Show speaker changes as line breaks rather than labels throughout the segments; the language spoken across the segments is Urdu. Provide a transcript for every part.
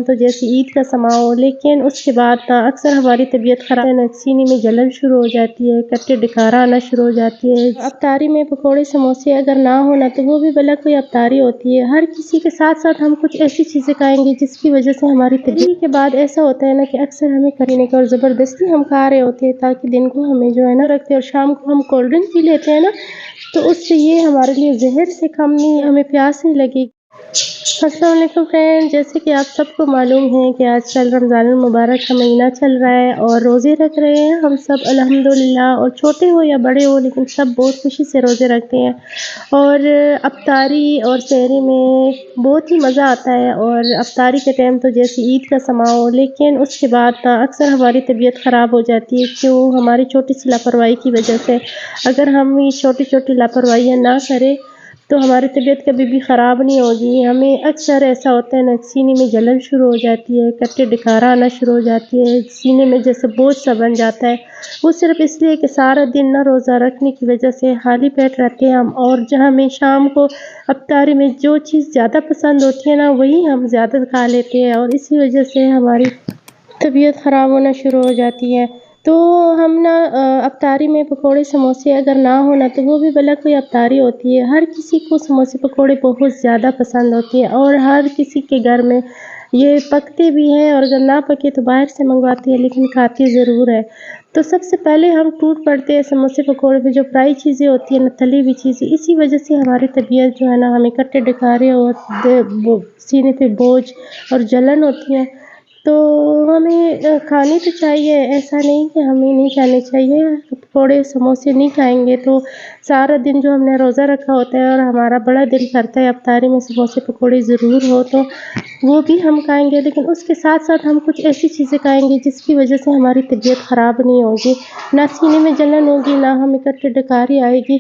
تو جیسے عید کا سما ہو، لیکن اس کے بعد اکثر ہماری طبیعت خراب ہے، سینے میں جلن شروع ہو جاتی ہے، کٹے ڈکارا آنا شروع ہو جاتی ہے۔ افطاری میں پکوڑے سموسے اگر نہ ہونا تو وہ بھی بلا کوئی افطاری ہوتی ہے۔ ہر کسی کے ساتھ ساتھ ہم کچھ ایسی چیزیں کھائیں گے جس کی وجہ سے ہماری طبیعت کے بعد ایسا ہوتا ہے نا کہ اکثر ہمیں کرینے کا اور زبردستی ہم کھا رہے ہوتے ہیں تاکہ دن کو ہمیں جو ہے نا رکھتے، اور شام کو ہم کولڈ ڈرنک پی لیتے ہیں نا، تو اس سے یہ ہمارے لیے زہر سے کم نہیں، ہمیں پیاس نہیں لگے گی۔ السلام علیکم فرینڈ، جیسے کہ آپ سب کو معلوم ہے کہ آج کل رمضان المبارک کا مہینہ چل رہا ہے اور روزے رکھ رہے ہیں ہم سب الحمدللہ، اور چھوٹے ہو یا بڑے ہو لیکن سب بہت خوشی سے روزے رکھتے ہیں، اور افطاری اور سحری میں بہت ہی مزہ آتا ہے۔ اور افطاری کے ٹائم تو جیسے عید کا سما ہو، لیکن اس کے بعد اکثر ہماری طبیعت خراب ہو جاتی ہے، کیوں؟ ہماری چھوٹی سی لاپرواہی کی وجہ سے۔ اگر ہم یہ چھوٹی چھوٹی لاپرواہیاں نہ کریں تو ہماری طبیعت کبھی بھی خراب نہیں ہوگی۔ ہمیں اکثر ایسا ہوتا ہے نا، سینے میں جلن شروع ہو جاتی ہے، کٹے ڈکارا آنا شروع ہو جاتی ہے، سینے میں جیسے بوجھ سا بن جاتا ہے، وہ صرف اس لیے کہ سارا دن نہ روزہ رکھنے کی وجہ سے خالی پیٹ رہتے ہیں ہم، اور جہاں ہمیں شام کو افطاری میں جو چیز زیادہ پسند ہوتی ہے نا وہی ہم زیادہ کھا لیتے ہیں، اور اسی وجہ سے ہماری طبیعت خراب ہونا شروع ہو جاتی ہے۔ تو ہم نا افطاری میں پکوڑے سموسے اگر نہ ہونا تو وہ بھی بلا کوئی افطاری ہوتی ہے۔ ہر کسی کو سموسے پکوڑے بہت زیادہ پسند ہوتے ہیں، اور ہر کسی کے گھر میں یہ پکتے بھی ہیں، اور اگر نہ پکے تو باہر سے منگواتے ہیں، لیکن کھاتے ضرور ہے۔ تو سب سے پہلے ہم ٹوٹ پڑتے ہیں سموسے پکوڑے پہ، جو فرائی چیزیں ہوتی ہیں نا، تلی ہوئی چیزیں، اسی وجہ سے ہماری طبیعت جو ہے نا، ہمیں کٹے ڈکارے اور سینے پہ بوجھ اور جلن ہوتی ہے۔ تو ہمیں کھانی تو چاہیے، ایسا نہیں کہ ہمیں نہیں کھانے چاہیے۔ پکوڑے سموسے نہیں کھائیں گے تو سارا دن جو ہم نے روزہ رکھا ہوتا ہے اور ہمارا بڑا دل کرتا ہے افطاری میں سموسے پکوڑے ضرور ہو تو وہ بھی ہم کھائیں گے، لیکن اس کے ساتھ ساتھ ہم کچھ ایسی چیزیں کھائیں گے جس کی وجہ سے ہماری طبیعت خراب نہیں ہوگی، نہ سینے میں جلن ہوگی، نہ ہمیں کٹے ڈکاری آئے گی۔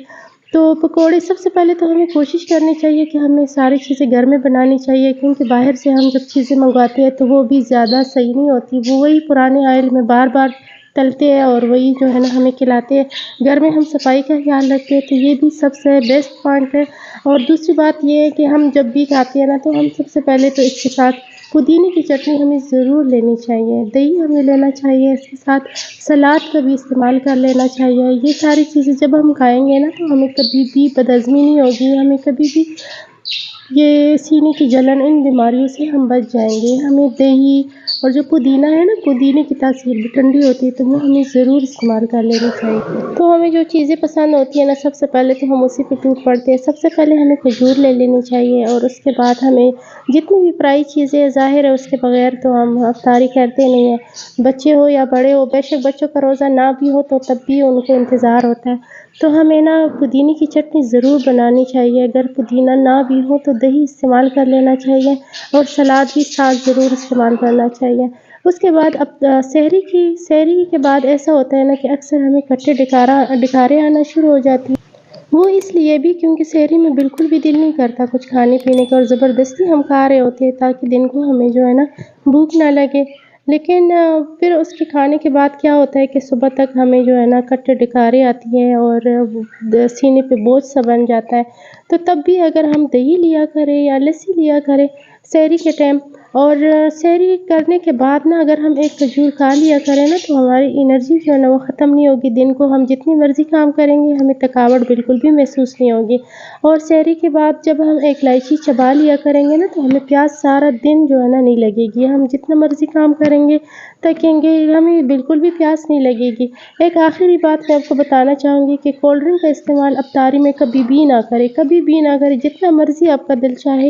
تو پکوڑے سب سے پہلے تو ہمیں کوشش کرنی چاہیے کہ ہمیں ساری چیزیں گھر میں بنانی چاہیے، کیونکہ باہر سے ہم جب چیزیں منگواتے ہیں تو وہ بھی زیادہ صحیح نہیں ہوتی، وہ وہی پرانے آئل میں بار بار تلتے ہیں اور وہی جو ہے نا ہمیں کھلاتے ہیں۔ گھر میں ہم صفائی کا خیال رکھتے ہیں، تو یہ بھی سب سے بیسٹ پوائنٹ ہے۔ اور دوسری بات یہ ہے کہ ہم جب بھی کھاتے ہیں نا تو ہم سب سے پہلے تو اس کے ساتھ پودینے کی چٹنی ہمیں ضرور لینی چاہیے، دہی ہمیں لینا چاہیے، اس کے ساتھ سلاد کا بھی استعمال کر لینا چاہیے۔ یہ ساری چیزیں جب ہم کھائیں گے نا تو ہمیں کبھی بھی بدہضمی نہیں ہوگی، ہمیں کبھی بھی یہ سینے کی جلن، ان بیماریوں سے ہم بچ جائیں گے۔ ہمیں دہی اور جو پودینہ ہے نا، پودینے کی تاثیر بھی ٹھنڈی ہوتی ہے، تو وہ ہمیں ضرور استعمال کر لینی چاہیے۔ تو ہمیں جو چیزیں پسند ہوتی ہیں نا، سب سے پہلے تو ہم اسی پہ ٹوٹ پڑتے ہیں۔ سب سے پہلے ہمیں کھجور لے لینی چاہیے، اور اس کے بعد ہمیں جتنی بھی فرائی چیزیں، ظاہر ہے اس کے بغیر تو ہم افطاری کرتے نہیں ہیں، بچے ہو یا بڑے ہو، بے شک بچوں کا روزہ نہ بھی ہو تو تب بھی ان کو انتظار ہوتا ہے۔ تو ہمیں نا پودینے کی چٹنی ضرور بنانی چاہیے، اگر پودینہ نہ بھی ہو تو دہی استعمال کر لینا چاہیے، اور سلاد بھی ساتھ ضرور استعمال کرنا چاہیے۔ اس کے بعد اب سحری کے بعد ایسا ہوتا ہے نا کہ اکثر ہمیں کٹے ڈکارے آنا شروع ہو جاتی ہیں، وہ اس لیے بھی کیونکہ سحری میں بالکل بھی دل نہیں کرتا کچھ کھانے پینے کا، اور زبردستی ہم کھا رہے ہوتے ہیں تاکہ دن کو ہمیں جو ہے نا بھوک نہ لگے۔ لیکن پھر اس کے کھانے کے بعد کیا ہوتا ہے کہ صبح تک ہمیں جو ہے نا کٹے ڈکارے آتی ہیں اور سینے پہ بوجھ سا بن جاتا ہے۔ تو تب بھی اگر ہم دہی لیا کریں یا لسی لیا کریں سحری کے ٹائم، اور سحری کرنے کے بعد نا اگر ہم ایک کھجور کھا لیا کریں نا تو ہماری انرجی جو ہے نا وہ ختم نہیں ہوگی، دن کو ہم جتنی مرضی کام کریں گے ہمیں تھکاوٹ بالکل بھی محسوس نہیں ہوگی۔ اور سحری کے بعد جب ہم ایک الائچی چبا لیا کریں گے نا تو ہمیں پیاس سارا دن جو ہے نا نہیں لگے گی، ہم جتنا مرضی کام کریں گے تھکیں گے، ہمیں بالکل بھی پیاس نہیں لگے گی۔ ایک آخری بات میں آپ کو بتانا چاہوں گی کہ کولڈ ڈرنک کا استعمال افطاری میں کبھی بھی نہ کرے، کبھی بھی نہ کرے، جتنا مرضی آپ کا دل چاہے،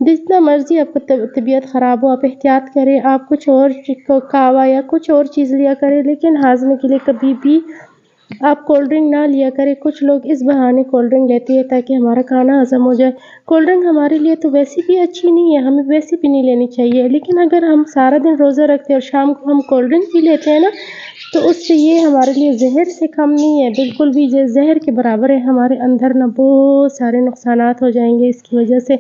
جتنا مرضی آپ کو طبیعت خراب ہو، آپ احتیاط کریں، آپ کچھ اور کہوا یا کچھ اور چیز لیا کریں، لیکن ہاضمے کے لیے کبھی بھی آپ کولڈ ڈرنک نہ لیا کریں۔ کچھ لوگ اس بہانے کولڈ ڈرنک لیتے ہیں تاکہ ہمارا کھانا ہضم ہو جائے۔ کولڈ ڈرنک ہمارے لیے تو ویسے بھی اچھی نہیں ہے، ہمیں ویسے بھی نہیں لینی چاہیے، لیکن اگر ہم سارا دن روزہ رکھتے ہیں اور شام کو ہم کولڈ ڈرنک پی لیتے ہیں نا تو اس سے یہ ہمارے لیے زہر سے کم نہیں ہے، بالکل بھی یہ زہر کے برابر ہے، ہمارے اندر نہ بہت سارے نقصانات ہو جائیں گے اس کی وجہ سے۔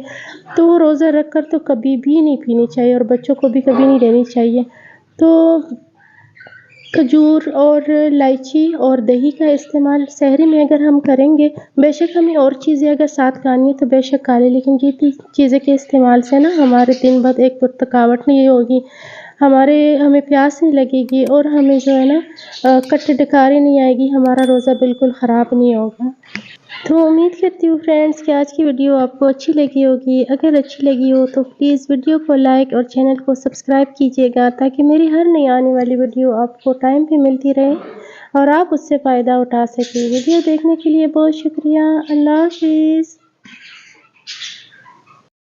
تو روزہ رکھ کر تو کبھی بھی نہیں پینی چاہیے، اور بچوں کو بھی کبھی نہیں لینی چاہیے۔ تو کھجور اور الائچی اور دہی کا استعمال سحری میں اگر ہم کریں گے، بے شک ہمیں اور چیزیں اگر ساتھ کھانی ہے تو بے شک کھا لیں، لیکن یہ تین چیزیں کے استعمال سے نا ہمارے دن بعد ایک تو تھکاوٹ نہیں ہوگی، ہمیں پیاس نہیں لگے گی، اور ہمیں جو ہے نا کٹ ڈکاری نہیں آئے گی، ہمارا روزہ بالکل خراب نہیں ہوگا۔ تو امید کرتی ہوں فرینڈس کہ آج کی ویڈیو آپ کو اچھی لگی ہوگی۔ اگر اچھی لگی ہو تو پلیز ویڈیو کو لائک اور چینل کو سبسکرائب کیجیے گا، تاکہ میری ہر نئی آنے والی ویڈیو آپ کو ٹائم پہ ملتی رہے اور آپ اس سے فائدہ اٹھا سکیں۔ ویڈیو دیکھنے کے لیے بہت شکریہ۔ اللہ حافظ۔